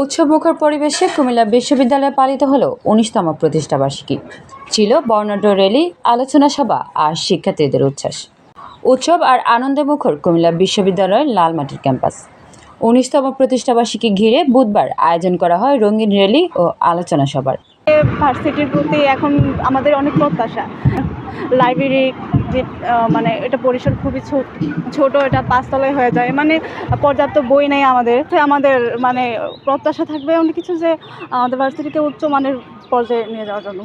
উৎসবমুখর পরিবেশে কুমিল্লা বিশ্ববিদ্যালয়ে পালিত হলো ১৯তম প্রতিষ্ঠাবার্ষিকী। ছিল বর্ণাঢ্য র্যালি, আলোচনা সভা আর শিক্ষার্থীদের উচ্ছ্বাস। উৎসব আর আনন্দে মুখর কুমিল্লা বিশ্ববিদ্যালয়ের লালমাটির ক্যাম্পাস। ১৯তম প্রতিষ্ঠাবার্ষিকী ঘিরে বুধবার আয়োজন করা হয় রঙিন র্যালি ও আলোচনা সভার। ভার্সিটির প্রতি এখন আমাদের অনেক প্রত্যাশা। লাইব্রেরি যে মানে এটা পরিসর খুবই ছোট, এটা ৫ তলায় হয়ে যায়, মানে পর্যাপ্ত বই নেই আমাদের। আমাদের মানে প্রত্যাশা থাকবে অনেক কিছু, যে আমাদের ভার্সিটিকে উচ্চমানের পর্যায়ে নিয়ে যাওয়ার জন্য।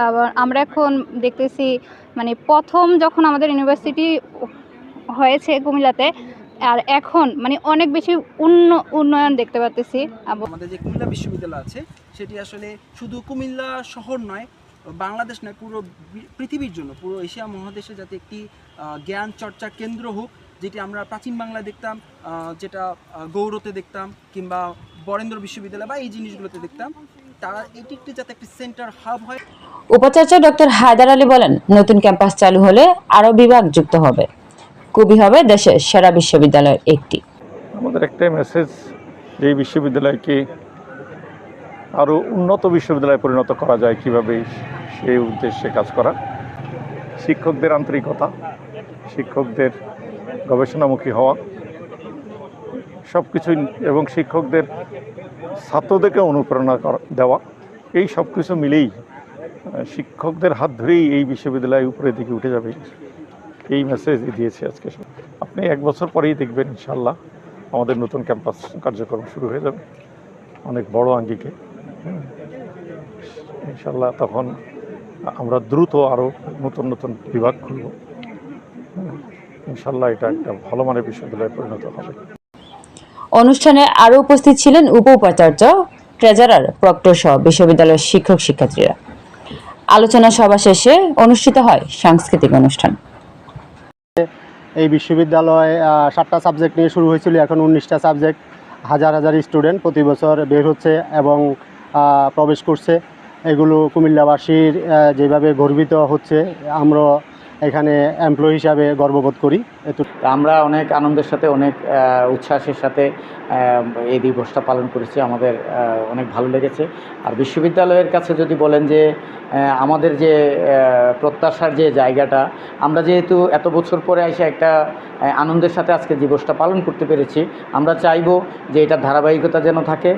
আবার আমরা এখন দেখতেছি মানে প্রথম যখন আমাদের ইউনিভার্সিটি হয়েছে কুমিল্লাতে, আর এখন মানে অনেক বেশি উন্নয়ন দেখতে পাচ্ছি। আমাদের যে কুমিল্লা বিশ্ববিদ্যালয় আছে সেটি আসলে শুধু কুমিল্লা শহর নয়, বাংলাদেশ নয়, পুরো পৃথিবীর জন্য, পুরো এশিয়া মহাদেশে যাতে একটি জ্ঞান চর্চা কেন্দ্র হোক, যেটি আমরা প্রাচীন বাংলায় দেখতাম, যেটা গৌড়তে দেখতাম কিংবা বরেন্দ্র বিশ্ববিদ্যালয় বা এই জিনিসগুলোতে দেখতাম, তারা এটি একটি যাতে একটি সেন্টার হাব হয়। উপাচার্য ডক্টর হায়দার আলী বলেন, নতুন ক্যাম্পাস চালু হলে আরও বিভাগ যুক্ত হবে, খুবই হবে দেশের সেরা বিশ্ববিদ্যালয়ের একটি। আমাদের একটাই মেসেজ, যে এই বিশ্ববিদ্যালয়কে আরও উন্নত বিশ্ববিদ্যালয়ে পরিণত করা যায় কীভাবে, সেই উদ্দেশ্যে কাজ করা। শিক্ষকদের আন্তরিকতা, শিক্ষকদের গবেষণামুখী হওয়া, সব কিছুই, এবং শিক্ষকদের ছাত্রদেরকে অনুপ্রেরণা দেওয়া, এই সব কিছু মিলেই শিক্ষকদের হাত ধরেই এই বিশ্ববিদ্যালয় উপরের দিকে উঠে যাবে, এই মেসেজ দিয়েছি আজকে। আপনি 1 বছর পরেই দেখবেন ইনশাল্লাহ আমাদের নতুন ক্যাম্পাস কার্যক্রম শুরু হয়ে যাবে অনেক বড় আঙ্গিকে। ইনশাল্লাহ তখন আমরা দ্রুত আরও নতুন নতুন বিভাগ খুলব। ইনশাল্লাহ এটা একটা ভালো মানের বিশ্ববিদ্যালয়ে পরিণত হবে। অনুষ্ঠানে আরও উপস্থিত ছিলেন উপাচার্য, ট্রেজারার, প্রক্টর সহ বিশ্ববিদ্যালয়ের শিক্ষক শিক্ষার্থীরা। আলোচনা সভা শেষে অনুষ্ঠিত হয় সাংস্কৃতিক অনুষ্ঠান। এই বিশ্ববিদ্যালয় 7টা সাবজেক্ট নিয়ে শুরু হয়েছিল, এখন 19টা সাবজেক্ট। হাজার হাজার স্টুডেন্ট প্রতি বছর বের হচ্ছে এবং প্রবেশ করছে। এগুলো কুমিল্লাবাসীর যেভাবে গর্বিত হচ্ছে, আমরা এখানে এমপ্লয়ি হিসাবে গর্ববোধ করি। আমরা অনেক আনন্দের সাথে, অনেক উচ্ছ্বাসের সাথে এই দিবসটা পালন করেছি। আমাদের অনেক ভালো লেগেছে। আর বিশ্ববিদ্যালয়ের কাছে যদি বলেন যে আমাদের যে প্রত্যাশার যে জায়গাটা, আমরা যেহেতু এত বছর পরে এসে একটা আনন্দের সাথে আজকে দিবসটা পালন করতে পেরেছি, আমরা চাইবো যে এটা ধারাবাহিকতা যেন থাকে।